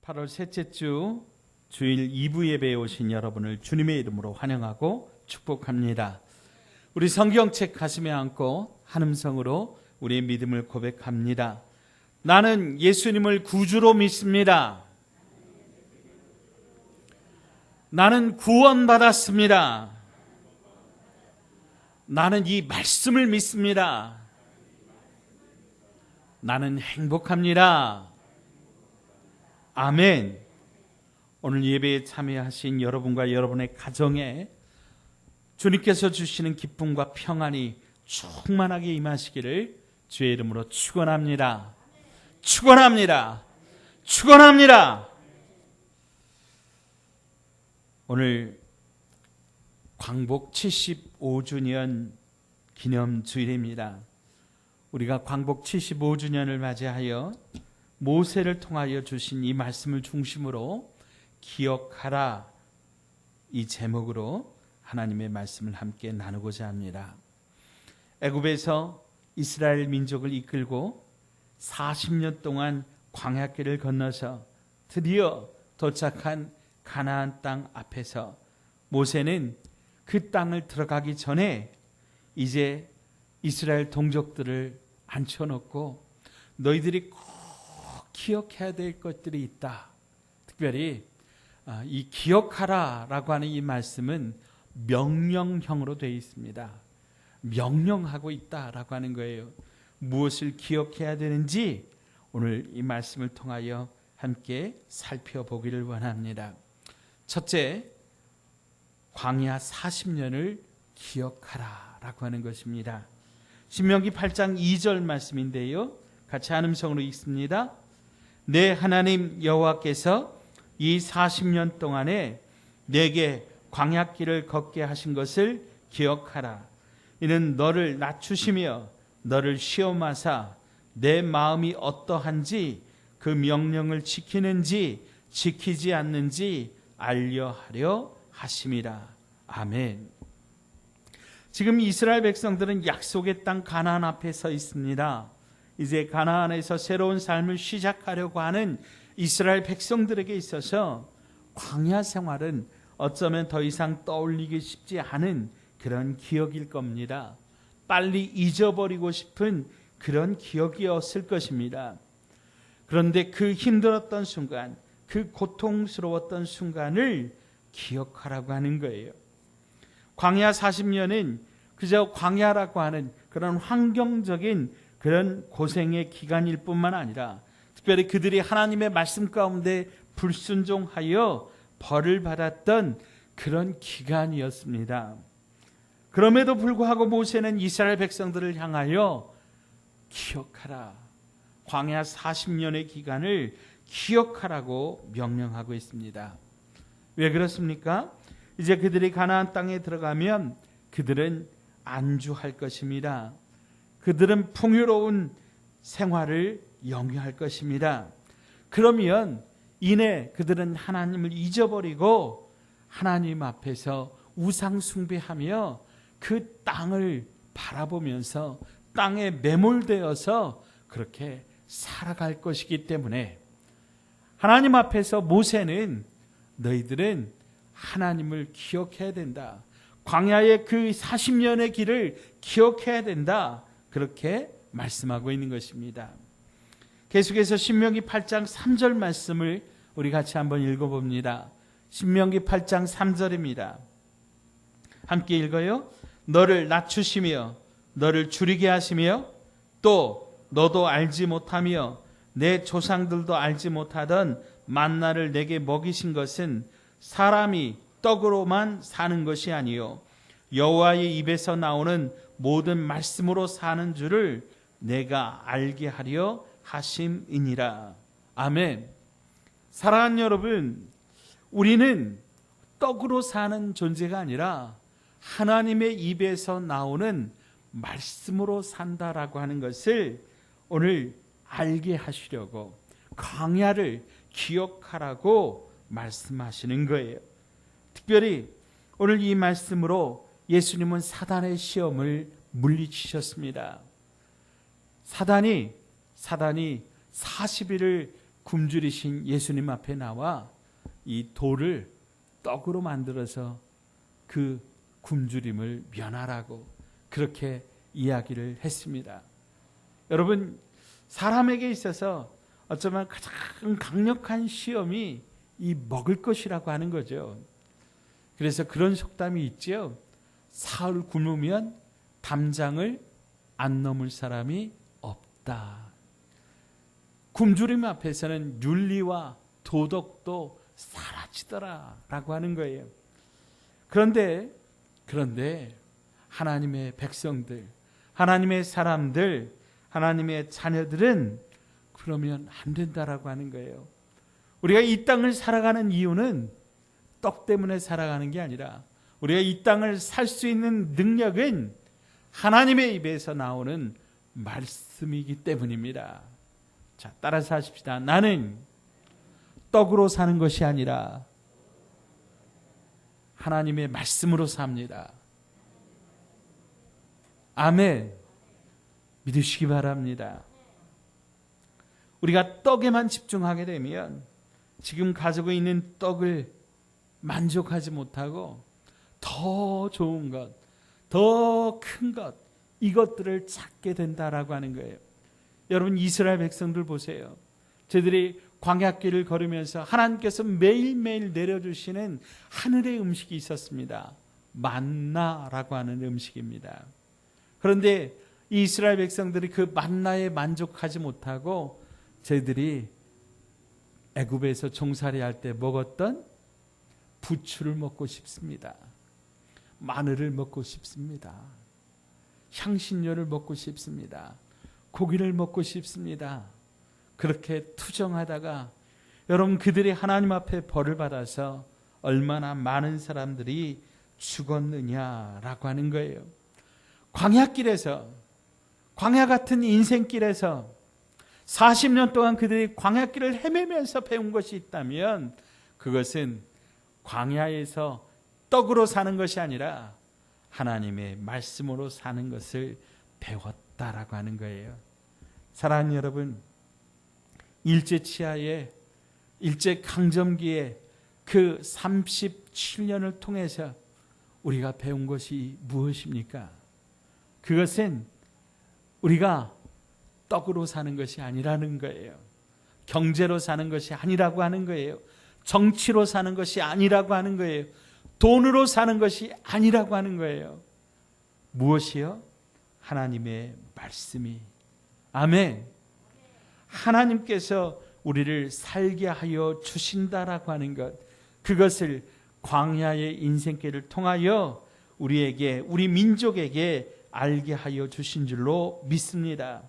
8월 셋째 주 주일 2부 예배에 오신 여러분을 주님의 이름으로 환영하고 축복합니다. 우리 성경책 가슴에 안고 한 음성으로 우리의 믿음을 고백합니다. 나는 예수님을 구주로 믿습니다. 나는 구원받았습니다. 나는 이 말씀을 믿습니다. 나는 행복합니다. 아멘. 오늘 예배에 참여하신 여러분과 여러분의 가정에 주님께서 주시는 기쁨과 평안이 충만하게 임하시기를 주의 이름으로 축원합니다. 축원합니다. 축원합니다. 오늘 광복 75주년 기념주일입니다. 우리가 광복 75주년을 맞이하여 모세를 통하여 주신 이 말씀을 중심으로 기억하라, 이 제목으로 하나님의 말씀을 함께 나누고자 합니다. 애굽에서 이스라엘 민족을 이끌고 40년 동안 광야길을 건너서 드디어 도착한 가나안 땅 앞에서 모세는 그 땅을 들어가기 전에 이제 이스라엘 동족들을 앉혀놓고 너희들이 꼭 기억해야 될 것들이 있다. 특별히 이 기억하라라고 하는 이 말씀은 명령형으로 되어 있습니다. 명령하고 있다라고 하는 거예요. 무엇을 기억해야 되는지 오늘 이 말씀을 통하여 함께 살펴보기를 원합니다. 첫째, 광야 40년을 기억하라라고 하는 것입니다. 신명기 8장 2절 말씀인데요. 같이 한 음성으로 읽습니다. 내 하나님 여호와께서 이 40년 동안에 내게 광야길을 걷게 하신 것을 기억하라. 이는 너를 낮추시며 너를 시험하사 내 마음이 어떠한지 그 명령을 지키는지 지키지 않는지 알려하려 하심이라. 아멘. 지금 이스라엘 백성들은 약속의 땅 가나안 앞에 서 있습니다. 이제 가나안에서 새로운 삶을 시작하려고 하는 이스라엘 백성들에게 있어서 광야 생활은 어쩌면 더 이상 떠올리기 쉽지 않은 그런 기억일 겁니다. 빨리 잊어버리고 싶은 그런 기억이었을 것입니다. 그런데 그 힘들었던 순간, 그 고통스러웠던 순간을 기억하라고 하는 거예요. 광야 40년은 그저 광야라고 하는 그런 환경적인 그런 고생의 기간일 뿐만 아니라 특별히 그들이 하나님의 말씀 가운데 불순종하여 벌을 받았던 그런 기간이었습니다. 그럼에도 불구하고 모세는 이스라엘 백성들을 향하여 기억하라, 광야 40년의 기간을 기억하라고 명령하고 있습니다. 왜 그렇습니까? 이제 그들이 가나안 땅에 들어가면 그들은 안주할 것입니다. 그들은 풍요로운 생활을 영위할 것입니다. 그러면 이내 그들은 하나님을 잊어버리고 하나님 앞에서 우상 숭배하며 그 땅을 바라보면서 땅에 매몰되어서 그렇게 살아갈 것이기 때문에 하나님 앞에서 모세는 너희들은 하나님을 기억해야 된다. 광야의 그 40년의 길을 기억해야 된다. 그렇게 말씀하고 있는 것입니다. 계속해서 신명기 8장 3절 말씀을 우리 같이 한번 읽어봅니다. 신명기 8장 3절입니다. 함께 읽어요. 너를 낮추시며 너를 줄이게 하시며 또 너도 알지 못하며 내 조상들도 알지 못하던 만나를 내게 먹이신 것은 사람이 떡으로만 사는 것이 아니요 여호와의 입에서 나오는 모든 말씀으로 사는 줄을 내가 알게 하려 하심이니라. 아멘. 사랑하는 여러분, 우리는 떡으로 사는 존재가 아니라 하나님의 입에서 나오는 말씀으로 산다라고 하는 것을 오늘 알게 하시려고 광야를 기억하라고 말씀하시는 거예요. 특별히 오늘 이 말씀으로 예수님은 사단의 시험을 물리치셨습니다. 사단이 40일을 굶주리신 예수님 앞에 나와 이 돌을 떡으로 만들어서 그 굶주림을 면하라고 그렇게 이야기를 했습니다. 여러분, 사람에게 있어서 어쩌면 가장 강력한 시험이 이 먹을 것이라고 하는 거죠. 그래서 그런 속담이 있죠. 사흘 굶으면 담장을 안 넘을 사람이 없다. 굶주림 앞에서는 윤리와 도덕도 사라지더라라고 하는 거예요. 그런데 하나님의 백성들, 하나님의 사람들, 하나님의 자녀들은 그러면 안 된다라고 하는 거예요. 우리가 이 땅을 살아가는 이유는 떡 때문에 살아가는 게 아니라 우리가 이 땅을 살 수 있는 능력은 하나님의 입에서 나오는 말씀이기 때문입니다. 자, 따라서 하십시다. 나는 떡으로 사는 것이 아니라 하나님의 말씀으로 삽니다. 아멘. 믿으시기 바랍니다. 우리가 떡에만 집중하게 되면 지금 가지고 있는 떡을 만족하지 못하고 더 좋은 것, 더 큰 것, 이것들을 찾게 된다라고 하는 거예요. 여러분, 이스라엘 백성들 보세요. 저들이 광야길을 걸으면서 하나님께서 매일매일 내려주시는 하늘의 음식이 있었습니다. 만나라고 하는 음식입니다. 그런데 이 이스라엘 백성들이 그 만나에 만족하지 못하고 저희들이 애굽에서 종살이할 때 먹었던 부추를 먹고 싶습니다. 마늘을 먹고 싶습니다. 향신료를 먹고 싶습니다. 고기를 먹고 싶습니다. 그렇게 투정하다가 여러분, 그들이 하나님 앞에 벌을 받아서 얼마나 많은 사람들이 죽었느냐라고 하는 거예요. 광야길에서, 광야 같은 인생길에서 40년 동안 그들이 광야길을 헤매면서 배운 것이 있다면 그것은 광야에서 떡으로 사는 것이 아니라 하나님의 말씀으로 사는 것을 배웠다라고 하는 거예요. 사랑하는 여러분, 일제치하에, 일제강점기에 그 37년을 통해서 우리가 배운 것이 무엇입니까? 그것은 우리가 떡으로 사는 것이 아니라는 거예요. 경제로 사는 것이 아니라고 하는 거예요. 정치로 사는 것이 아니라고 하는 거예요. 돈으로 사는 것이 아니라고 하는 거예요. 무엇이요? 하나님의 말씀이. 아멘. 하나님께서 우리를 살게 하여 주신다라고 하는 것, 그것을 광야의 인생길을 통하여 우리에게, 우리 민족에게 알게 하여 주신 줄로 믿습니다.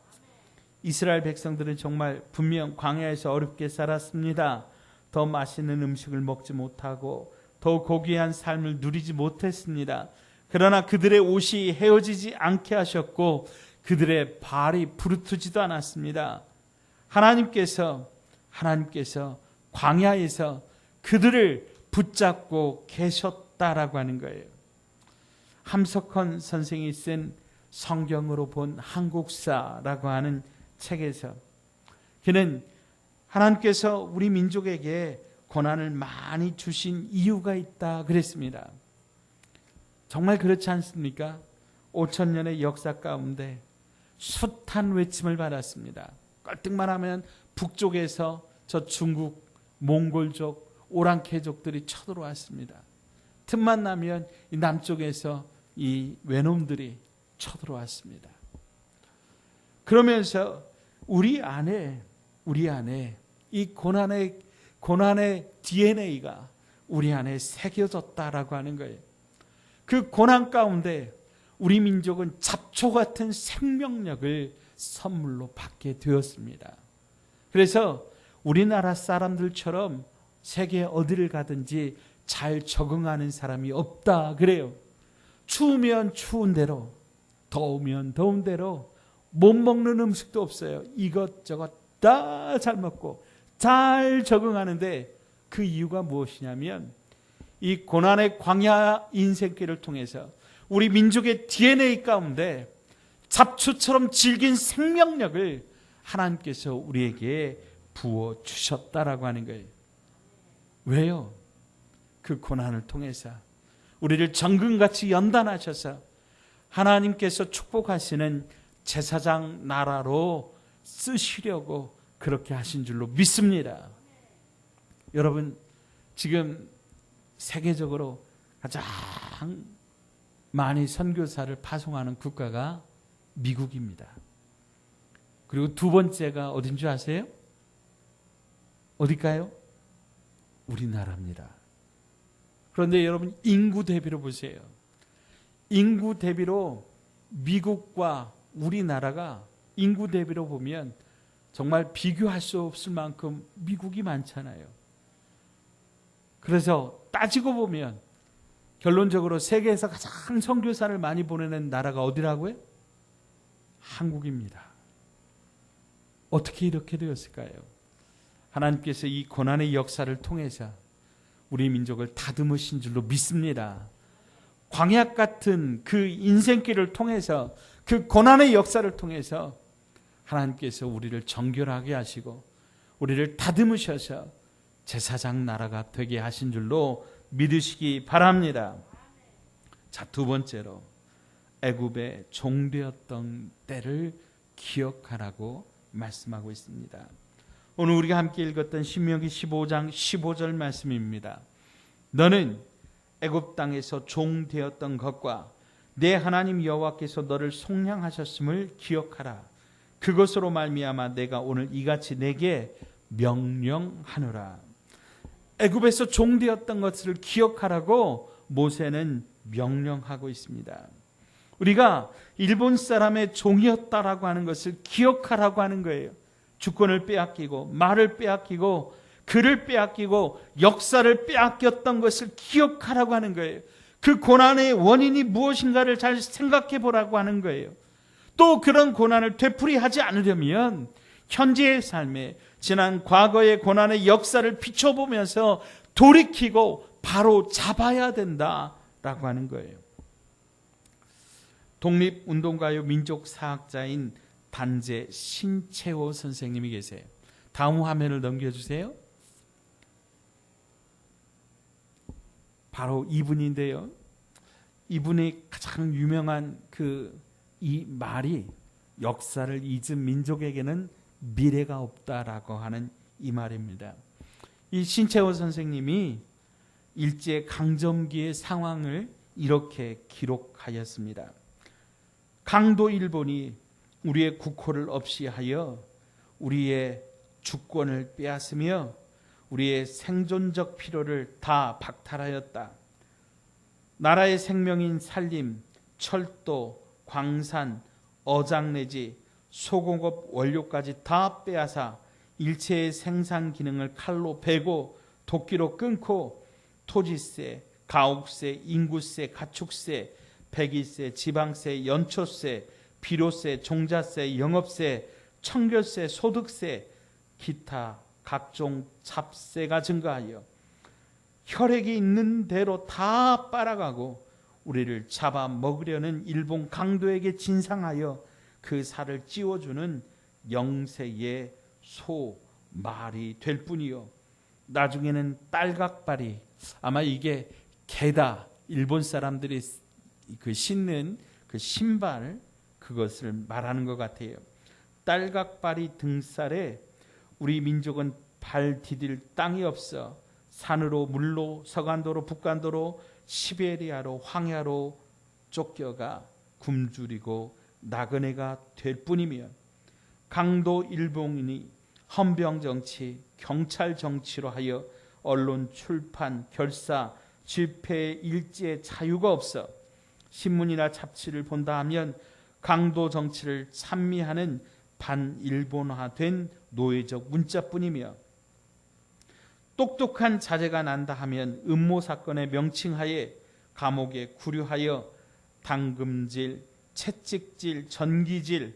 이스라엘 백성들은 정말 분명 광야에서 어렵게 살았습니다. 더 맛있는 음식을 먹지 못하고 더 고귀한 삶을 누리지 못했습니다. 그러나 그들의 옷이 헤어지지 않게 하셨고 그들의 발이 부르트지도 않았습니다. 하나님께서 광야에서 그들을 붙잡고 계셨다라고 하는 거예요. 함석헌 선생이 쓴 성경으로 본 한국사라고 하는 책에서 그는 하나님께서 우리 민족에게 고난을 많이 주신 이유가 있다 그랬습니다. 정말 그렇지 않습니까? 5,000년의 역사 가운데 숱한 외침을 받았습니다. 껄뜩만 하면 북쪽에서 저 중국, 몽골족, 오랑캐족들이 쳐들어왔습니다. 틈만 나면 이 남쪽에서 이 외놈들이 쳐들어왔습니다. 그러면서 우리 안에 이 고난의 DNA가 우리 안에 새겨졌다라고 하는 거예요. 그 고난 가운데 우리 민족은 잡초 같은 생명력을 선물로 받게 되었습니다. 그래서 우리나라 사람들처럼 세계 어디를 가든지 잘 적응하는 사람이 없다 그래요. 추우면 추운 대로, 더우면 더운 대로 못 먹는 음식도 없어요. 이것저것 다 잘 먹고 잘 적응하는데 그 이유가 무엇이냐면 이 고난의 광야 인생길을 통해서 우리 민족의 DNA 가운데 잡초처럼 질긴 생명력을 하나님께서 우리에게 부어 주셨다라고 하는 거예요. 왜요? 그 고난을 통해서 우리를 정금같이 연단하셔서 하나님께서 축복하시는 제사장 나라로 쓰시려고 그렇게 하신 줄로 믿습니다. 여러분, 지금 세계적으로 가장 많이 선교사를 파송하는 국가가 미국입니다. 그리고 두 번째가 어딘 줄 아세요? 어딜까요? 우리나라입니다. 그런데 여러분, 인구 대비로 보세요. 인구 대비로 미국과 우리나라가 인구 대비로 보면 정말 비교할 수 없을 만큼 미국이 많잖아요. 그래서 따지고 보면 결론적으로 세계에서 가장 선교사를 많이 보내는 나라가 어디라고요? 한국입니다. 어떻게 이렇게 되었을까요? 하나님께서 이 고난의 역사를 통해서 우리 민족을 다듬으신 줄로 믿습니다. 광야 같은 그 인생길을 통해서, 그 고난의 역사를 통해서 하나님께서 우리를 정결하게 하시고 우리를 다듬으셔서 제사장 나라가 되게 하신 줄로 믿으시기 바랍니다. 자, 두 번째로 애굽의 종되었던 때를 기억하라고 말씀하고 있습니다. 오늘 우리가 함께 읽었던 신명기 15장 15절 말씀입니다. 너는 애굽 땅에서 종되었던 것과 내 하나님 여호와께서 너를 속량하셨음을 기억하라. 그것으로 말미암아 내가 오늘 이같이 내게 명령하노라. 애굽에서 종되었던 것을 기억하라고 모세는 명령하고 있습니다. 우리가 일본 사람의 종이었다라고 하는 것을 기억하라고 하는 거예요. 주권을 빼앗기고 말을 빼앗기고 글을 빼앗기고 역사를 빼앗겼던 것을 기억하라고 하는 거예요. 그 고난의 원인이 무엇인가를 잘 생각해 보라고 하는 거예요. 또 그런 고난을 되풀이하지 않으려면 현재의 삶에 지난 과거의 고난의 역사를 비춰보면서 돌이키고 바로 잡아야 된다라고 하는 거예요. 독립운동가요 민족사학자인 단재 신채호 선생님이 계세요. 다음 화면을 넘겨주세요. 바로 이분인데요. 이분의 가장 유명한 이 말이 역사를 잊은 민족에게는 미래가 없다라고 하는 이 말입니다. 이 신채호 선생님이 일제 강점기의 상황을 이렇게 기록하였습니다. 강도 일본이 우리의 국호를 없이하여 우리의 주권을 빼앗으며 우리의 생존적 필요를 다 박탈하였다. 나라의 생명인 산림, 철도, 광산, 어장내지, 소공업 원료까지 다 빼앗아 일체의 생산 기능을 칼로 베고 도끼로 끊고 토지세, 가옥세, 인구세, 가축세, 백일세, 지방세, 연초세, 비료세, 종자세, 영업세, 청결세, 소득세, 기타 각종 잡세가 증가하여 혈액이 있는 대로 다 빨아가고 우리를 잡아먹으려는 일본 강도에게 진상하여 그 살을 찌워주는 영세의 소, 말이 될 뿐이요. 나중에는 딸각발이, 아마 이게 게다, 일본 사람들이 그 신는 그 신발, 그것을 말하는 것 같아요. 딸각발이 등살에 우리 민족은 발 디딜 땅이 없어 산으로 물로 서간도로 북간도로 시베리아로 황야로 쫓겨가 굶주리고 나그네가 될 뿐이며 강도 일본인이 헌병 정치, 경찰 정치로 하여 언론, 출판, 결사, 집회, 일제 자유가 없어 신문이나 잡지를 본다 하면 강도 정치를 찬미하는 반일본화된 노예적 문자뿐이며 똑똑한 자제가 난다 하면 음모 사건의 명칭하에 감옥에 구류하여 당금질, 채찍질, 전기질,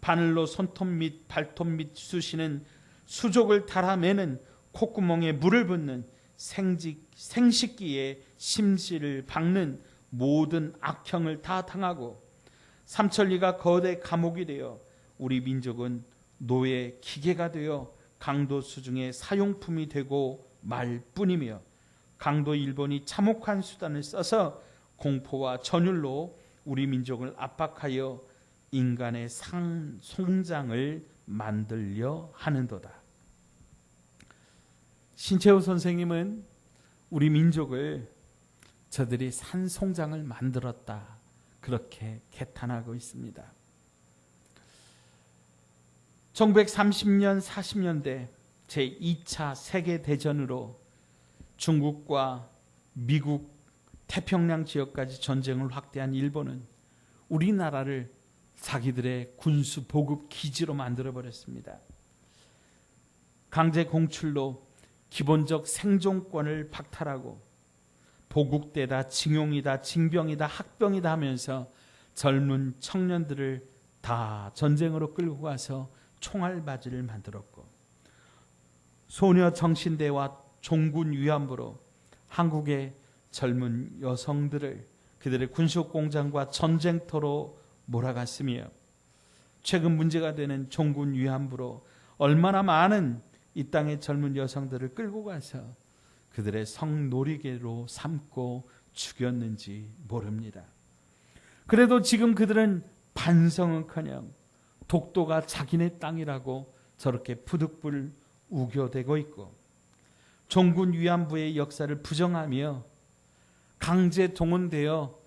바늘로 손톱 및 발톱 및 쑤시는 수족을 달아매는 콧구멍에 물을 붓는 생식기에 심지를 박는 모든 악형을 다 당하고 삼천리가 거대 감옥이 되어 우리 민족은 노예 기계가 되어 강도 수중의 사용품이 되고 말 뿐이며 강도 일본이 참혹한 수단을 써서 공포와 전율로 우리 민족을 압박하여 인간의 송장을 만들려 하는도다. 신채호 선생님은 우리 민족을 저들이 산송장을 만들었다, 그렇게 개탄하고 있습니다. 1930년 40년대 제2차 세계대전으로 중국과 미국 태평양 지역까지 전쟁을 확대한 일본은 우리나라를 자기들의 군수 보급 기지로 만들어버렸습니다. 강제 공출로 기본적 생존권을 박탈하고 보국대다, 징용이다, 징병이다, 학병이다 하면서 젊은 청년들을 다 전쟁으로 끌고 가서 총알바지를 만들었고, 소녀 정신대와 종군 위안부로 한국의 젊은 여성들을 그들의 군수공장과 전쟁터로 몰아갔으며, 최근 문제가 되는 종군 위안부로 얼마나 많은 이 땅의 젊은 여성들을 끌고 가서 그들의 성놀이개로 삼고 죽였는지 모릅니다. 그래도 지금 그들은 반성은커녕 독도가 자기네 땅이라고 저렇게 부득불 우겨대고 있고, 종군 위안부의 역사를 부정하며 강제 동원되어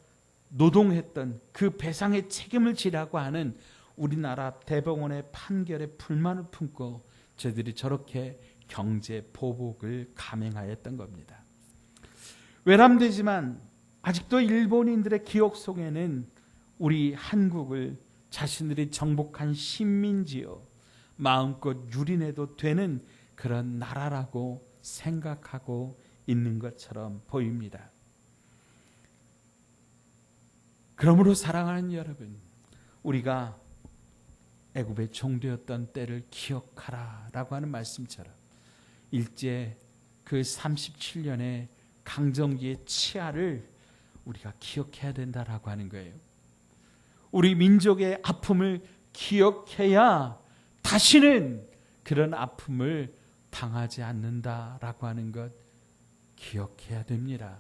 노동했던 그 배상의 책임을 지라고 하는 우리나라 대법원의 판결에 불만을 품고 저들이 저렇게 경제 보복을 감행하였던 겁니다. 외람되지만 아직도 일본인들의 기억 속에는 우리 한국을 자신들이 정복한 식민지요, 마음껏 유린해도 되는 그런 나라라고 생각하고 있는 것처럼 보입니다. 그러므로 사랑하는 여러분, 우리가 애굽의 종되었던 때를 기억하라라고 하는 말씀처럼 일제 그 37년의 강점기의 치하를 우리가 기억해야 된다라고 하는 거예요. 우리 민족의 아픔을 기억해야 다시는 그런 아픔을 당하지 않는다라고 하는 것 기억해야 됩니다.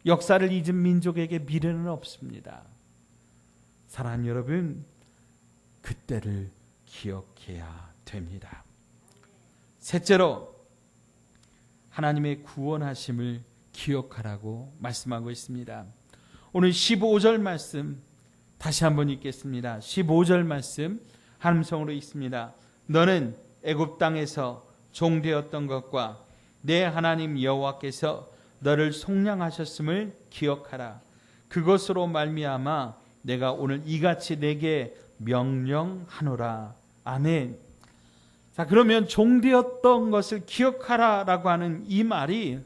역사를 잊은 민족에게 미래는 없습니다. 사랑하는 여러분, 그때를 기억해야 됩니다. 셋째로, 하나님의 구원하심을 기억하라고 말씀하고 있습니다. 오늘 15절 말씀 다시 한번 읽겠습니다. 15절 말씀 한음성으로 읽습니다. 너는 애굽 땅에서 종되었던 것과 내 하나님 여호와께서 너를 속량하셨음을 기억하라. 그것으로 말미암아 내가 오늘 이같이 내게 명령하노라. 아멘. 자, 그러면 종되었던 것을 기억하라라고 하는 이 말이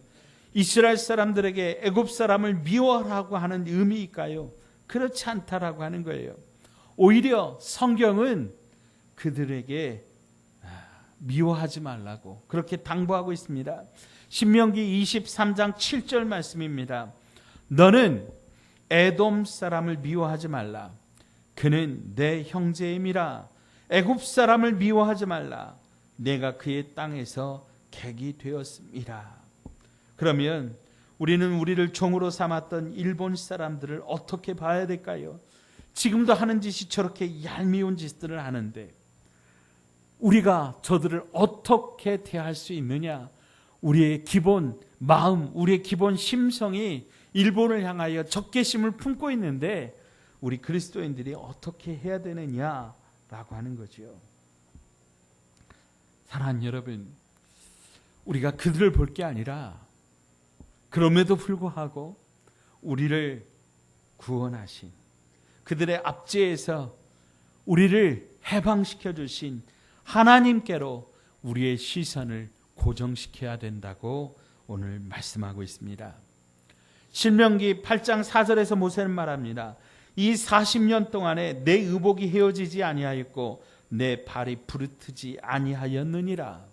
이스라엘 사람들에게 애굽 사람을 미워하라고 하는 의미일까요? 그렇지 않다라고 하는 거예요. 오히려 성경은 그들에게 미워하지 말라고 그렇게 당부하고 있습니다. 신명기 23장 7절 말씀입니다. 너는 에돔 사람을 미워하지 말라. 그는 내 형제임이라. 애굽 사람을 미워하지 말라. 내가 그의 땅에서 객이 되었음이라. 그러면 우리는 우리를 종으로 삼았던 일본 사람들을 어떻게 봐야 될까요? 지금도 하는 짓이 저렇게 얄미운 짓들을 하는데 우리가 저들을 어떻게 대할 수 있느냐? 우리의 기본 마음, 우리의 기본 심성이 일본을 향하여 적개심을 품고 있는데 우리 그리스도인들이 어떻게 해야 되느냐라고 하는 거죠. 사랑하는 여러분, 우리가 그들을 볼 게 아니라 그럼에도 불구하고 우리를 구원하신, 그들의 압제에서 우리를 해방시켜 주신 하나님께로 우리의 시선을 고정시켜야 된다고 오늘 말씀하고 있습니다. 신명기 8장 4절에서 모세는 말합니다. 이 40년 동안에 내 의복이 헤어지지 아니하였고 내 발이 부르트지 아니하였느니라.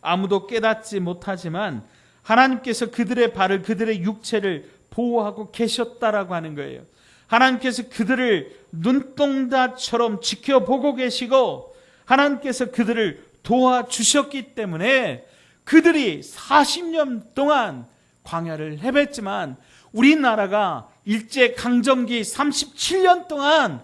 아무도 깨닫지 못하지만 하나님께서 그들의 발을, 그들의 육체를 보호하고 계셨다라고 하는 거예요. 하나님께서 그들을 눈동자처럼 지켜보고 계시고 하나님께서 그들을 도와주셨기 때문에 그들이 40년 동안 광야를 헤맸지만 우리나라가 일제강점기 37년 동안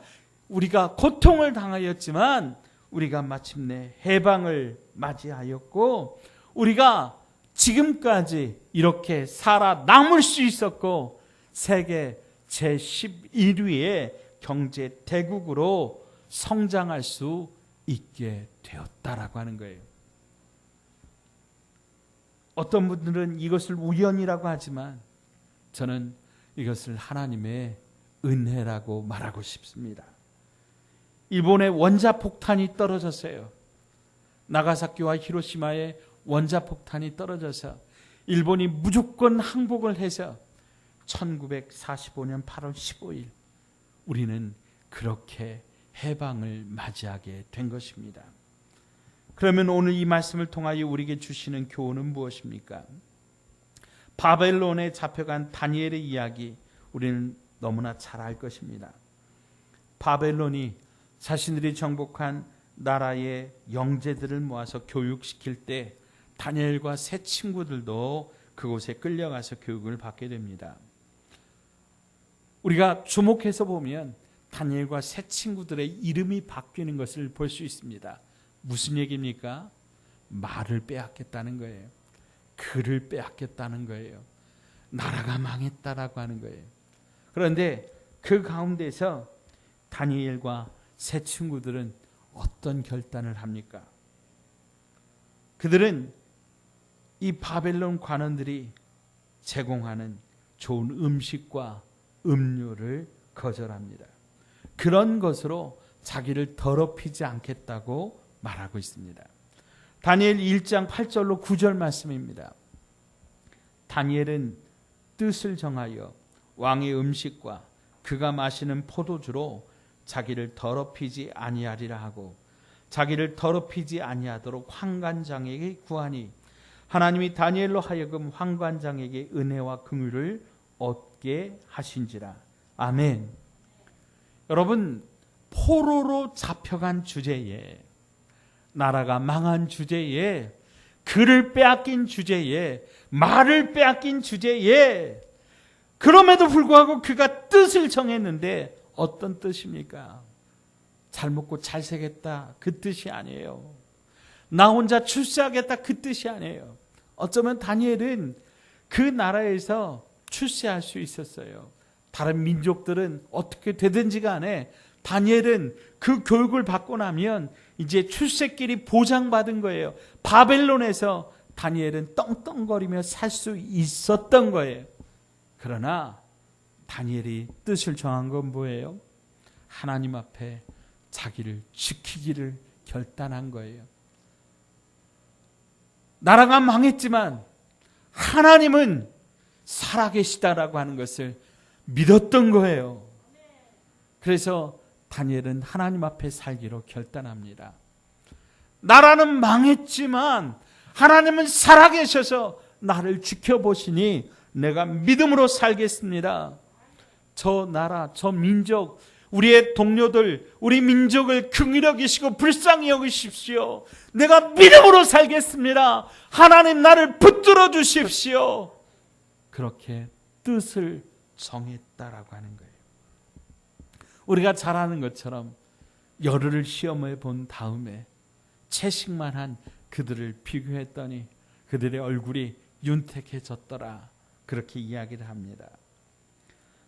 우리가 고통을 당하였지만 우리가 마침내 해방을 맞이하였고 우리가 지금까지 이렇게 살아남을 수 있었고 세계 제11위의 경제 대국으로 성장할 수 있게 되었다라고 하는 거예요. 어떤 분들은 이것을 우연이라고 하지만 저는 이것을 하나님의 은혜라고 말하고 싶습니다. 일본의 원자폭탄이 떨어졌어요. 나가사키와 히로시마에 원자폭탄이 떨어져서 일본이 무조건 항복을 해서 1945년 8월 15일 우리는 그렇게 해방을 맞이하게 된 것입니다. 그러면 오늘 이 말씀을 통하여 우리에게 주시는 교훈은 무엇입니까? 바벨론에 잡혀간 다니엘의 이야기 우리는 너무나 잘 알 것입니다. 바벨론이 자신들이 정복한 나라의 영재들을 모아서 교육시킬 때 다니엘과 세 친구들도 그곳에 끌려가서 교육을 받게 됩니다. 우리가 주목해서 보면 다니엘과 세 친구들의 이름이 바뀌는 것을 볼 수 있습니다. 무슨 얘기입니까? 말을 빼앗겼다는 거예요. 글을 빼앗겼다는 거예요. 나라가 망했다라고 하는 거예요. 그런데 그 가운데서 다니엘과 세 친구들은 어떤 결단을 합니까? 그들은 이 바벨론 관원들이 제공하는 좋은 음식과 음료를 거절합니다. 그런 것으로 자기를 더럽히지 않겠다고 말하고 있습니다. 다니엘 1장 8절로 9절 말씀입니다. 다니엘은 뜻을 정하여 왕의 음식과 그가 마시는 포도주로 자기를 더럽히지 아니하리라 하고 자기를 더럽히지 아니하도록 환관장에게 구하니 하나님이 다니엘로 하여금 환관장에게 은혜와 긍휼을 얻게 하신지라. 아멘. 여러분, 포로로 잡혀간 주제에, 나라가 망한 주제에, 글을 빼앗긴 주제에, 말을 빼앗긴 주제에, 그럼에도 불구하고 그가 뜻을 정했는데 어떤 뜻입니까? 잘 먹고 잘 살겠다, 그 뜻이 아니에요. 나 혼자 출세하겠다, 그 뜻이 아니에요. 어쩌면 다니엘은 그 나라에서 출세할 수 있었어요. 다른 민족들은 어떻게 되든지 간에 다니엘은 그 교육을 받고 나면 이제 출세길이 보장받은 거예요. 바벨론에서 다니엘은 떵떵거리며 살 수 있었던 거예요. 그러나 다니엘이 뜻을 정한 건 뭐예요? 하나님 앞에 자기를 지키기를 결단한 거예요. 나라가 망했지만 하나님은 살아계시다라고 하는 것을 믿었던 거예요. 그래서 다니엘은 하나님 앞에 살기로 결단합니다. 나라는 망했지만 하나님은 살아계셔서 나를 지켜보시니 내가 믿음으로 살겠습니다. 저 나라, 저 민족, 우리의 동료들, 우리 민족을 긍휼히 여기시고 불쌍히 여기십시오. 내가 믿음으로 살겠습니다. 하나님 나를 붙들어 주십시오. 그렇게 뜻을 정했다라고 하는 거예요. 우리가 잘 아는 것처럼 열흘을 시험해 본 다음에 채식만 한 그들을 비교했더니 그들의 얼굴이 윤택해졌더라. 그렇게 이야기를 합니다.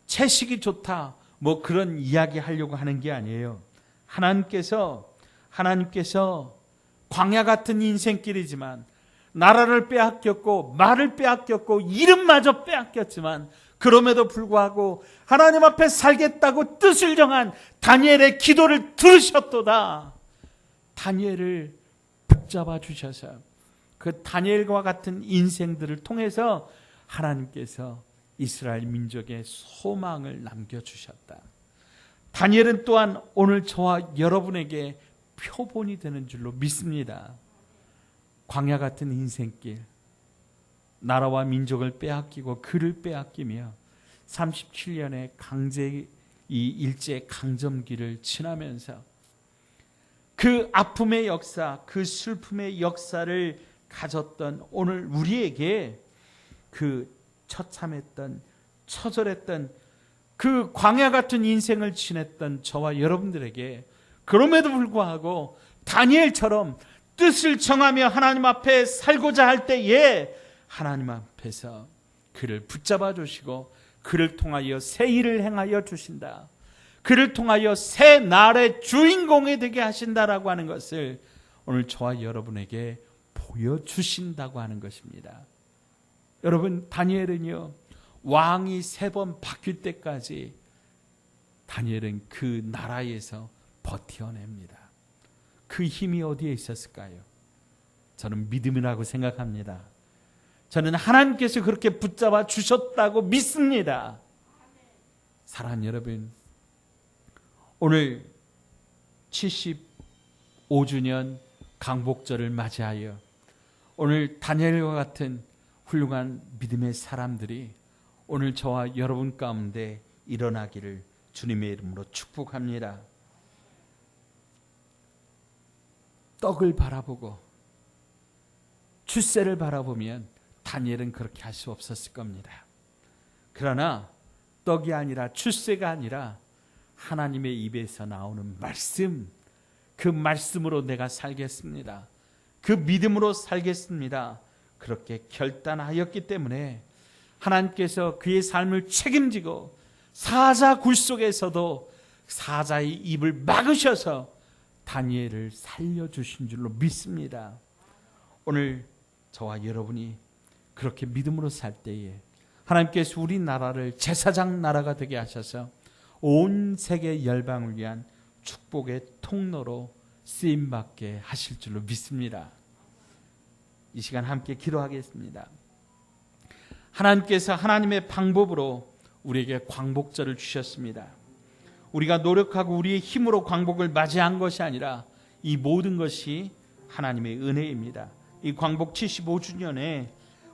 채식이 좋다, 뭐 그런 이야기 하려고 하는 게 아니에요. 하나님께서 광야 같은 인생길이지만 나라를 빼앗겼고 말을 빼앗겼고 이름마저 빼앗겼지만 그럼에도 불구하고 하나님 앞에 살겠다고 뜻을 정한 다니엘의 기도를 들으셨도다. 다니엘을 붙잡아 주셔서 그 다니엘과 같은 인생들을 통해서 하나님께서 이스라엘 민족의 소망을 남겨주셨다. 다니엘은 또한 오늘 저와 여러분에게 표본이 되는 줄로 믿습니다. 광야 같은 인생길, 나라와 민족을 빼앗기고 그를 빼앗기며 37년의 일제 강점기를 지나면서 그 아픔의 역사, 그 슬픔의 역사를 가졌던 오늘 우리에게 그 처참했던, 처절했던 그 광야 같은 인생을 지냈던 저와 여러분들에게 그럼에도 불구하고 다니엘처럼 뜻을 정하며 하나님 앞에 살고자 할 때에 하나님 앞에서 그를 붙잡아 주시고 그를 통하여 새 일을 행하여 주신다. 그를 통하여 새 날의 주인공이 되게 하신다라고 하는 것을 오늘 저와 여러분에게 보여주신다고 하는 것입니다. 여러분, 다니엘은요, 왕이 3번 바뀔 때까지 다니엘은 그 나라에서 버텨냅니다. 그 힘이 어디에 있었을까요? 저는 믿음이라고 생각합니다. 저는 하나님께서 그렇게 붙잡아 주셨다고 믿습니다. 사랑하는 여러분, 오늘 75주년 강복절을 맞이하여 오늘 다니엘과 같은 훌륭한 믿음의 사람들이 오늘 저와 여러분 가운데 일어나기를 주님의 이름으로 축복합니다. 떡을 바라보고 출세를 바라보면 다니엘은 그렇게 할 수 없었을 겁니다. 그러나 떡이 아니라 출세가 아니라 하나님의 입에서 나오는 말씀, 그 말씀으로 내가 살겠습니다. 그 믿음으로 살겠습니다. 그렇게 결단하였기 때문에 하나님께서 그의 삶을 책임지고 사자 굴 속에서도 사자의 입을 막으셔서 다니엘을 살려주신 줄로 믿습니다. 오늘 저와 여러분이 그렇게 믿음으로 살 때에 하나님께서 우리나라를 제사장 나라가 되게 하셔서 온 세계 열방을 위한 축복의 통로로 쓰임받게 하실 줄로 믿습니다. 이 시간 함께 기도하겠습니다. 하나님께서 하나님의 방법으로 우리에게 광복절을 주셨습니다. 우리가 노력하고 우리의 힘으로 광복을 맞이한 것이 아니라 이 모든 것이 하나님의 은혜입니다. 이 광복 75주년에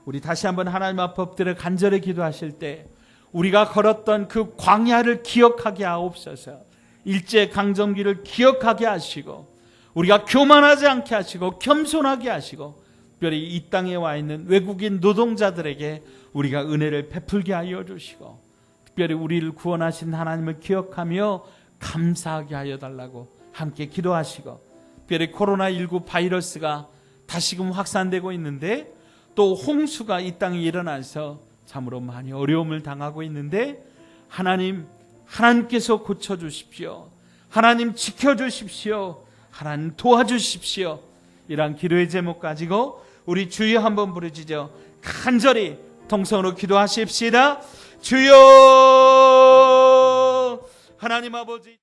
우리 다시 한번 하나님 앞에 엎드려 간절히 기도하실 때 우리가 걸었던 그 광야를 기억하게 하옵소서. 일제강점기를 기억하게 하시고 우리가 교만하지 않게 하시고 겸손하게 하시고 특별히 이 땅에 와 있는 외국인 노동자들에게 우리가 은혜를 베풀게 하여 주시고 특별히 우리를 구원하신 하나님을 기억하며 감사하게 하여 달라고 함께 기도하시고 특별히 코로나19 바이러스가 다시금 확산되고 있는데 또 홍수가 이 땅에 일어나서 참으로 많이 어려움을 당하고 있는데 하나님께서 고쳐주십시오. 하나님 지켜주십시오. 하나님 도와주십시오. 이러한 기도의 제목 가지고 우리 주여 한번 부르짖어 간절히 통성으로 기도하십시다. 주여 하나님 아버지